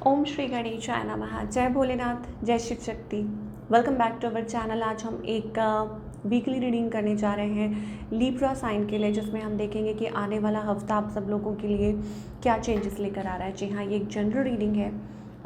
ओम श्री गणेशाय नमः। जय भोलेनाथ, जय Shiv Shakti. Welcome back to our channel. आज हम एक वीकली रीडिंग करने जा रहे हैं लिब्रा साइन के लिए, जिसमें हम देखेंगे कि आने वाला हफ्ता आप सब लोगों के लिए क्या चेंजेस लेकर आ रहा है। जी हाँ, ये एक जनरल रीडिंग है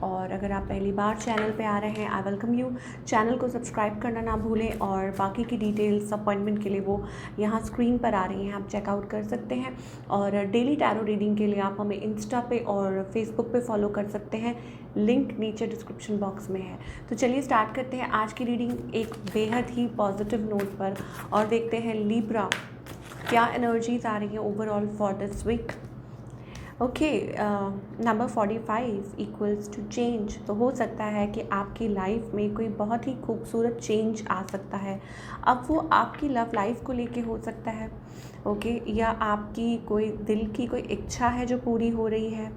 और अगर आप पहली बार चैनल पे आ रहे हैं, आई वेलकम यू। चैनल को सब्सक्राइब करना ना भूलें और बाकी की डिटेल्स अपॉइंटमेंट के लिए वो यहाँ स्क्रीन पर आ रही हैं, आप चेकआउट कर सकते हैं। और डेली टैरो रीडिंग के लिए आप हमें इंस्टा पे और फेसबुक पे फॉलो कर सकते हैं, लिंक नीचे डिस्क्रिप्शन बॉक्स में है। तो चलिए स्टार्ट करते हैं आज की रीडिंग एक बेहद ही पॉजिटिव नोट पर और देखते हैं लिब्रा क्या एनर्जीज आ रही हैं overall for this week. Okay, number 45 equals to change. तो हो सकता है कि आपकी लाइफ में कोई बहुत ही खूबसूरत चेंज आ सकता है। अब वो आपकी लव लाइफ को लेके हो सकता है, ओके, या आपकी कोई दिल की कोई इच्छा है जो पूरी हो रही है,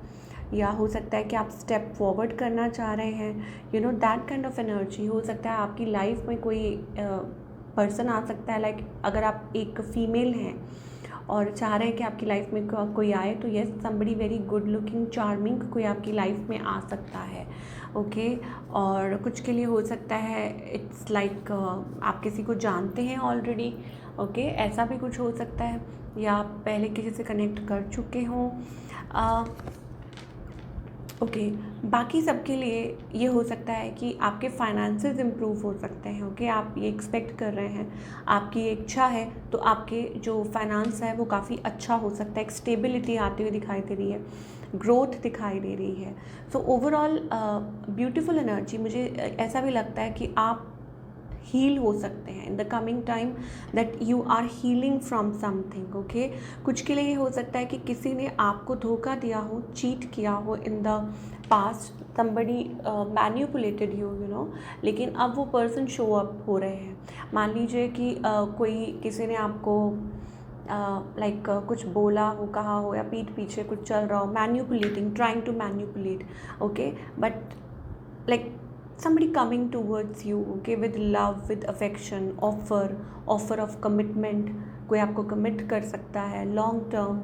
या हो सकता है कि आप स्टेप फॉरवर्ड करना चाह रहे हैं, you know that kind of energy. हो सकता है आपकी लाइफ में कोई पर्सन आ सकता है, लाइक अगर आप एक फीमेल हैं और चाह रहे हैं कि आपकी लाइफ में कोई आए, तो yes, somebody very good looking charming कोई आपकी लाइफ में आ सकता है, ओके। और कुछ के लिए हो सकता है इट्स लाइक आप किसी को जानते हैं ऑलरेडी, ओके, ऐसा भी कुछ हो सकता है, या आप पहले किसी से कनेक्ट कर चुके हों, ओके। बाकी सबके लिए ये हो सकता है कि आपके फाइनेंसेस इम्प्रूव हो सकते हैं, ओके। आप ये एक्सपेक्ट कर रहे हैं, आपकी इच्छा है, तो आपके जो फाइनेंस है वो काफ़ी अच्छा हो सकता है। एक स्टेबिलिटी आती हुई दिखाई दे रही है, ग्रोथ दिखाई दे रही है। So overall beautiful energy. मुझे ऐसा भी लगता है कि आप हील हो सकते हैं in the coming time, that you are healing from something, okay. कुछ के लिए ये हो सकता है कि किसी ने आपको धोखा दिया हो, चीट किया हो in the past, somebody manipulated you, you know, लेकिन अब वो पर्सन शो अप हो रहे हैं। मान लीजिए कि कोई किसी ने आपको लाइक कुछ बोला हो, कहा हो, या पीठ पीछे कुछ चल रहा हो, manipulating, trying to manipulate, okay, but like somebody coming towards you, okay, with love, with affection, offer of commitment, कोई आपको कमिट कर सकता है लॉन्ग टर्म।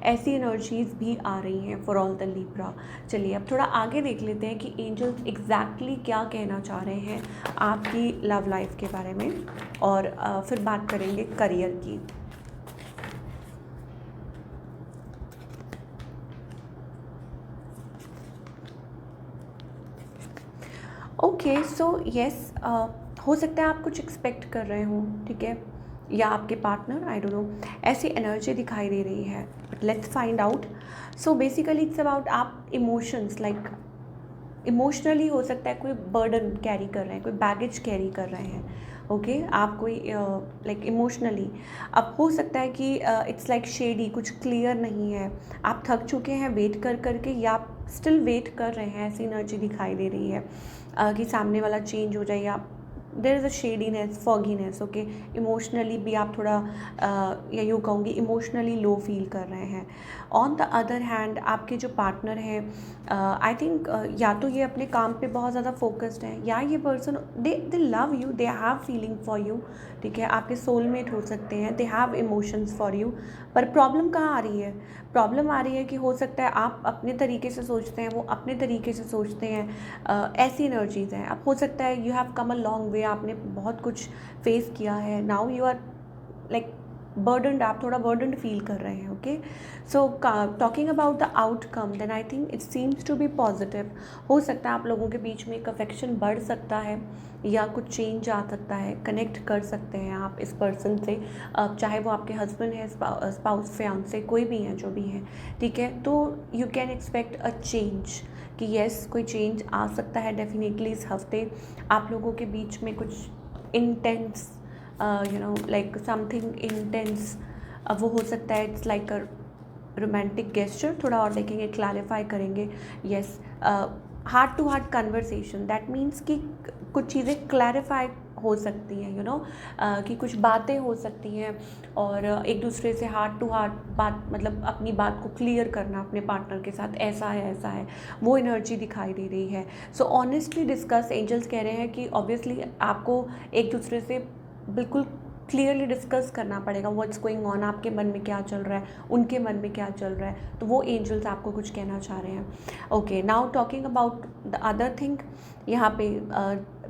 ऐसी एनर्जीज भी आ रही हैं फॉर ऑल द लिब्रा। चलिए अब थोड़ा आगे देख लेते हैं कि एंजल्स एग्जैक्टली क्या कहना चाह रहे हैं आपकी लव लाइफ के बारे में, और फिर बात करेंगे करियर की। ओके, सो यस, हो सकता है आप कुछ एक्सपेक्ट कर रहे हो, ठीक है, या आपके पार्टनर, आई डोंट नो, ऐसी एनर्जी दिखाई दे रही है, but let's find out. So basically it's about आप इमोशंस, लाइक इमोशनली हो सकता है कोई बर्डन कैरी कर रहे हैं, कोई बैगेज कैरी कर रहे हैं, ओके, आप कोई लाइक इमोशनली। अब हो सकता है कि इट्स लाइक शेडी, कुछ क्लियर नहीं है, आप थक चुके हैं वेट कर करके, या आप स्टिल वेट कर रहे हैं, ऐसी एनर्जी दिखाई दे रही है कि सामने वाला चेंज हो जाए, या there is a shadiness, fogginess, okay. Emotionally भी आप थोड़ा या यूँ कहूँगी इमोशनली लो फील कर रहे हैं। ऑन द अदर हैंड आपके जो पार्टनर हैं, आई थिंक या तो ये अपने काम पे बहुत ज़्यादा फोकस्ड हैं, या ये person they love you, they have feeling for you, ठीक है, आपके सोलमेट हो सकते हैं, they have emotions for you. पर प्रॉब्लम कहाँ आ रही है? प्रॉब्लम आ रही है कि हो सकता है आप अपने तरीके से सोचते हैं, वो अपने तरीके से सोचते हैं, ऐसी एनर्जीज हैं। अब हो सकता है you have come a long way, आपने बहुत कुछ फेस किया है, now you are like burdened, आप थोड़ा बर्डनड फील कर रहे हैं, okay. So talking about the outcome, then I think it seems to be positive. हो सकता है आप लोगों के बीच में एक अफेक्शन बढ़ सकता है, या कुछ चेंज आ सकता है, कनेक्ट कर सकते हैं आप इस पर्सन से, चाहे वो आपके हस्बैंड है, स्पाउस, फियांसे, कोई भी हैं, जो भी हैं, ठीक है। तो you can expect a change, कि येस कोई चेंज आ सकता है डेफिनेटली इस हफ्ते। आप लोगों के बीच में कुछ intense, you know, like something intense, अब वो हो सकता है it's like a romantic gesture. थोड़ा और देखेंगे, क्लैरिफाई करेंगे। Yes, heart to heart conversation, that means कि कुछ चीज़ें क्लैरिफाई हो सकती हैं, यू नो, कि कुछ बातें हो सकती हैं, और एक दूसरे से हार्ट टू हार्ट बात, मतलब अपनी बात को क्लियर करना अपने पार्टनर के साथ, ऐसा है ऐसा है, वो एनर्जी दिखाई दे रही है। सो ऑनेस्टली डिस्कस, एंजल्स कह रहे हैं कि ऑब्वियसली आपको एक दूसरे से बिल्कुल क्लियरली डिस्कस करना पड़ेगा व्हाट्स गोइंग ऑन, आपके मन में क्या चल रहा है, उनके मन में क्या चल रहा है, तो वो एंजल्स आपको कुछ कहना चाह रहे हैं। Okay, now talking about the other thing, यहाँ पे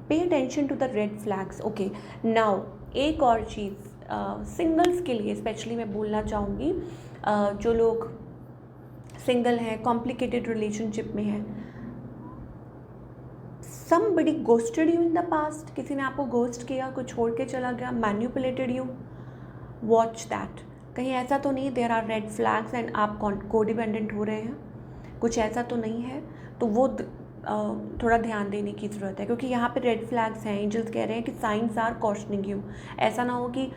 pay attention to the red flags. Okay, now एक और चीज़ सिंगल्स के लिए स्पेशली मैं बोलना चाहूँगी, जो लोग सिंगल हैं, कॉम्प्लिकेटेड रिलेशनशिप में हैं, somebody ghosted you in the past, किसी ने आपको घोस्ट किया, कुछ छोड़ के चला गया, मैन्युपुलेटेड यू, वॉच दैट। कहीं ऐसा तो नहीं there are red flags and आप कोडिपेंडेंट हो रहे हैं, कुछ ऐसा तो नहीं है, तो वो थोड़ा ध्यान देने की ज़रूरत है, क्योंकि यहाँ पे रेड फ्लैग्स हैं। एंजल्स कह रहे हैं कि साइंस आर कॉशनिंग यू। ऐसा ना हो कि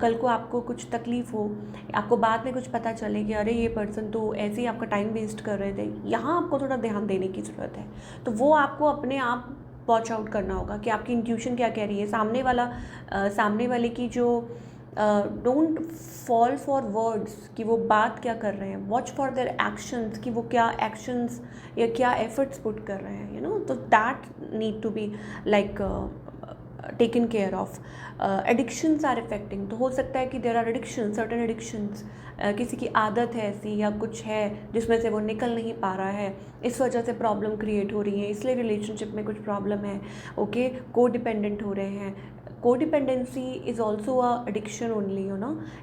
कल को आपको कुछ तकलीफ़ हो, आपको बाद में कुछ पता चले कि अरे ये पर्सन तो ऐसे ही आपका टाइम वेस्ट कर रहे थे। यहाँ आपको थोड़ा ध्यान देने की ज़रूरत है, तो वो आपको अपने आप वॉच आउट करना होगा कि आपकी इंट्यूशन क्या कह रही है, सामने वाले की जो डोंट फॉल फॉर वर्ड्स कि वो बात क्या कर रहे हैं, वॉच फॉर देयर एक्शंस कि वो क्या एक्शंस या क्या एफर्ट्स पुट कर रहे हैं, तो that need to be like taken care of. Addictions are affecting, तो हो सकता है कि there are addiction, certain addictions, किसी की आदत है ऐसी या कुछ है जिसमें से वो निकल नहीं पा रहा है, इस वजह से प्रॉब्लम क्रिएट हो रही है, इसलिए रिलेशनशिप में कुछ प्रॉब्लम है। ओके, को डिपेंडेंट हो रहे हैं, codependency is also a addiction only,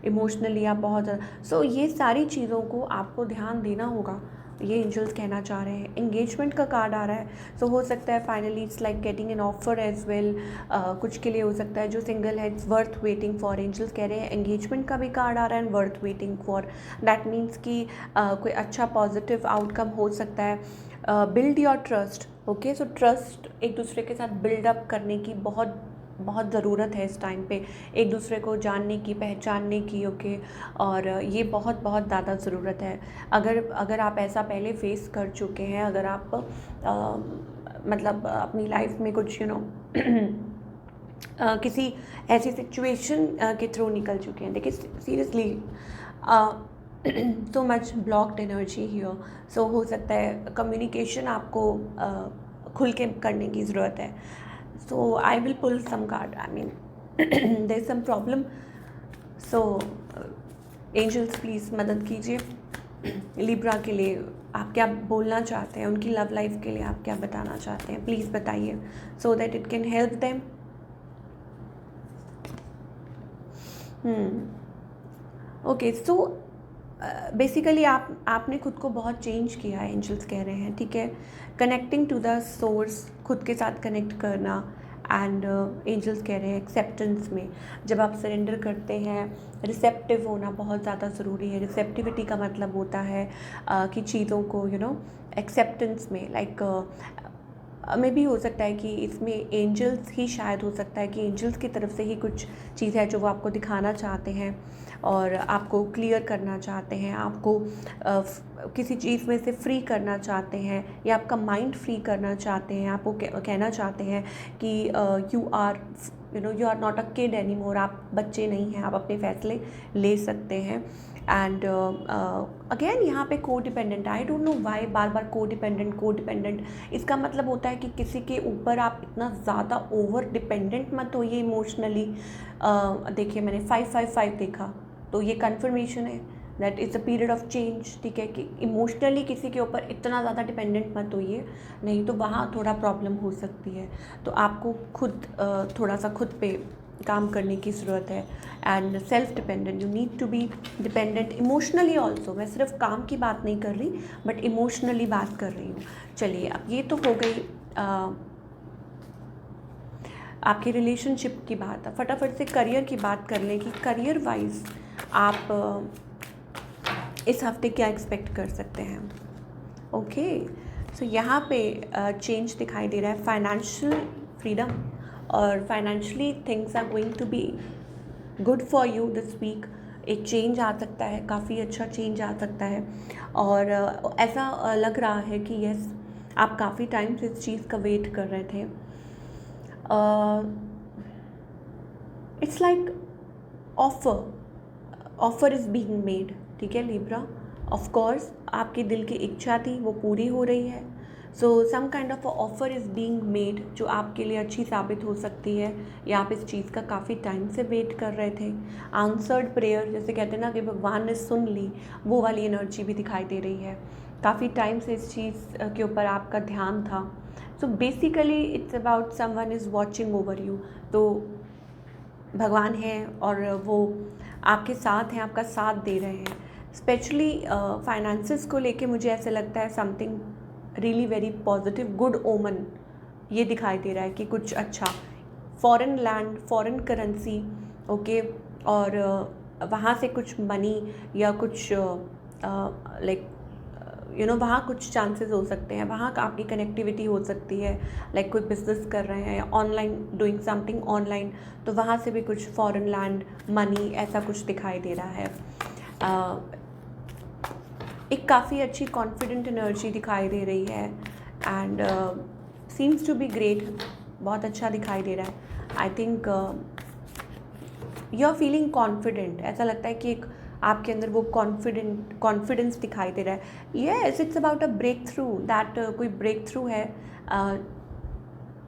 emotionally आप बहुत ज़्यादा। सो ये सारी चीज़ों को आपको ध्यान देना होगा, ये एंजल्स कहना चाह रहे हैं। एंगेजमेंट का कार्ड आ रहा है, सो हो सकता है finally it's like getting an offer as well, कुछ के लिए हो सकता है जो सिंगल है it's worth waiting for. Angels कह रहे हैं एंगेजमेंट का भी कार्ड आ रहा है and worth waiting for, that means कि कोई अच्छा पॉजिटिव आउटकम हो सकता है। Build your trust. Okay, so trust एक दूसरे के साथ बिल्डअप करने की बहुत बहुत ज़रूरत है इस टाइम पे, एक दूसरे को जानने की, पहचानने की। ओके, और ये बहुत बहुत ज़्यादा ज़रूरत है। अगर आप ऐसा पहले फेस कर चुके हैं, अगर आप मतलब अपनी लाइफ में कुछ किसी ऐसी सिचुएशन के थ्रू निकल चुके हैं, देखिए seriously so much blocked energy here, so हो सकता है कम्युनिकेशन आपको खुल के करने की ज़रूरत है। So I will pull some card. I mean, there's some problem. So angels please मदद कीजिए। लिब्रा के लिए आप क्या बोलना चाहते हैं, उनकी लव लाइफ के लिए आप क्या बताना चाहते हैं, प्लीज़ बताइए, so that it can help them. Okay, so basically आपने खुद को बहुत चेंज किया है, एंजल्स कह रहे हैं, ठीक है। कनेक्टिंग टू द सोर्स, खुद के साथ कनेक्ट करना, एंड एंजल्स कह रहे हैं एक्सेप्टेंस में जब आप सरेंडर करते हैं, रिसेप्टिव होना बहुत ज़्यादा ज़रूरी है। रिसेप्टिविटी का मतलब होता है कि चीज़ों को एक्सेप्टेंस में, लाइक मे भी हो सकता है कि इसमें एंजल्स ही शायद हो सकता है कि एंजल्स की तरफ से ही कुछ चीज़ है जो वो आपको दिखाना चाहते हैं और आपको क्लियर करना चाहते हैं, आपको किसी चीज़ में से फ्री करना चाहते हैं या आपका माइंड फ्री करना चाहते हैं। आपको कहना चाहते हैं कि you are not a kid any more, आप बच्चे नहीं हैं, आप अपने फैसले ले सकते हैं। एंड अगेन यहाँ पे को dependent, I don't know why बार बार को डिपेंडेंट, इसका मतलब होता है कि किसी के ऊपर आप इतना ज़्यादा ओवर डिपेंडेंट मत होइए इमोशनली। देखिए मैंने 555 देखा, तो ये कन्फर्मेशन है that is a period of change, ठीक है, कि इमोशनली किसी के ऊपर इतना ज़्यादा डिपेंडेंट मत होइए, नहीं तो वहाँ थोड़ा प्रॉब्लम हो सकती है। तो आपको खुद थोड़ा सा खुद पे काम करने की ज़रूरत है। And self dependent, you need to be dependent emotionally also. मैं सिर्फ काम की बात नहीं कर रही बट इमोशनली बात कर रही हूँ। चलिए, अब ये तो हो गई आपकी रिलेशनशिप की बात। है फटाफट से करियर की बात कर लें कि करियर वाइज आप इस हफ्ते क्या एक्सपेक्ट कर सकते हैं। ओके, सो यहाँ पे चेंज दिखाई दे रहा है, फाइनेंशियल फ्रीडम, और financially things are going to be good for you this week. एक चेंज आ सकता है, काफ़ी अच्छा चेंज आ सकता है, और ऐसा लग रहा है कि यस आप काफ़ी टाइम से इस चीज़ का वेट कर रहे थे। It's like offer is being made, ठीक है लिब्रा। ऑफ कोर्स आपके दिल की इच्छा थी वो पूरी हो रही है, so some kind of offer is being made जो आपके लिए अच्छी साबित हो सकती है, या आप इस चीज़ का काफ़ी टाइम से वेट कर रहे थे। आंसर्ड प्रेयर जैसे कहते हैं ना कि भगवान ने सुन ली, वो वाली एनर्जी भी दिखाई दे रही है। काफ़ी टाइम से इस चीज़ के ऊपर आपका ध्यान था। So basically it's about someone is watching over you. तो भगवान हैं और वो आपके साथ हैं, आपका साथ दे रहे हैं। स्पेशली फाइनेंसेस को लेके मुझे ऐसे लगता है something really very positive, good ओमन ये दिखाई दे रहा है कि कुछ अच्छा, foreign land, foreign currency, okay, और वहाँ से कुछ मनी या कुछ लाइक वहाँ कुछ चांसेस हो सकते हैं, वहाँ आपकी कनेक्टिविटी हो सकती है। लाइक कोई बिजनेस कर रहे हैं, ऑनलाइन डूइंग समथिंग ऑनलाइन, तो वहाँ से भी कुछ फॉरेन लैंड, मनी, ऐसा कुछ दिखाई दे रहा है। एक काफ़ी अच्छी कॉन्फिडेंट एनर्जी दिखाई दे रही है and seems to be great, बहुत अच्छा दिखाई दे रहा है। I think you are feeling confident, ऐसा लगता है कि एक आपके अंदर वो कॉन्फिडेंस दिखाई दे रहा है। Yes, it's about a breakthrough, that कोई ब्रेक थ्रू है,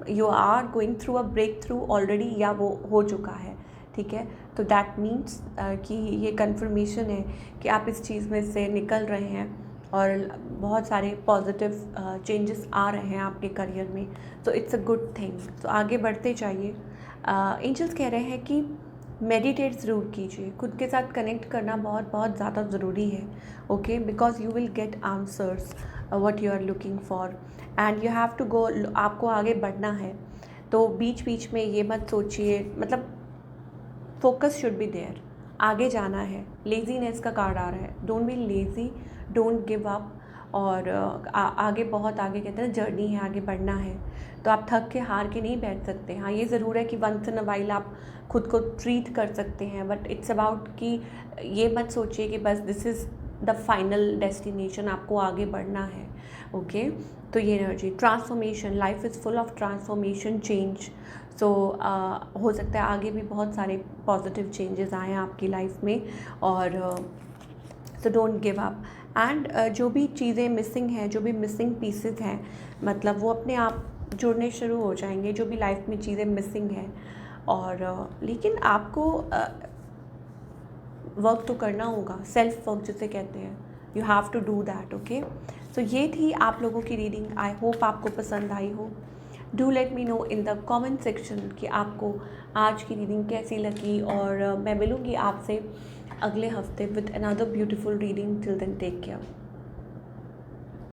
you are going through a breakthrough already, या वो हो चुका है, ठीक है। तो दैट मीन्स कि ये कन्फर्मेशन है कि आप इस चीज़ में से निकल रहे हैं और बहुत सारे पॉजिटिव चेंजेस आ रहे हैं आपके करियर में। तो इट्स अ गुड थिंग, तो आगे बढ़ते जाइए। एंजल्स कह रहे हैं कि मेडिटेट ज़रूर कीजिए, खुद के साथ कनेक्ट करना बहुत बहुत ज़्यादा ज़रूरी है, okay, because you will get answers what you are looking for and you have to go. आपको आगे बढ़ना है, तो बीच बीच में ये मत सोचिए, मतलब फोकस शुड बी देयर, आगे जाना है। लेज़ीनेस का कार्ड आ रहा है, don't be lazy, don't give up, और आगे, बहुत आगे कहते हैं जर्नी है, आगे बढ़ना है, तो आप थक के हार के नहीं बैठ सकते। हाँ, ये ज़रूर है कि वंस इन अ वाइल आप खुद को ट्रीट कर सकते हैं, बट इट्स अबाउट कि ये मत सोचिए कि बस this is the final destination, आपको आगे बढ़ना है, ओके। तो ये energy transformation, life is full of transformation, change. So हो सकता है आगे भी बहुत सारे पॉजिटिव चेंजेस आए आपकी लाइफ में, और so don't give up. And जो भी चीज़ें मिसिंग हैं, जो भी मिसिंग पीसेस हैं, मतलब वो अपने आप जुड़ने शुरू हो जाएंगे, जो भी लाइफ में चीज़ें मिसिंग हैं। और लेकिन आपको वर्क तो करना होगा, सेल्फ वर्क जिसे कहते हैं, you have to do that, okay. So ये थी आप लोगों की रीडिंग, आई होप आपको पसंद आई हो। Do let me know in the comment section कि आपको आज की रीडिंग कैसी लगी, और मैं मिलूँगी आपसे अगले हफ्ते with another beautiful reading. Till then take care.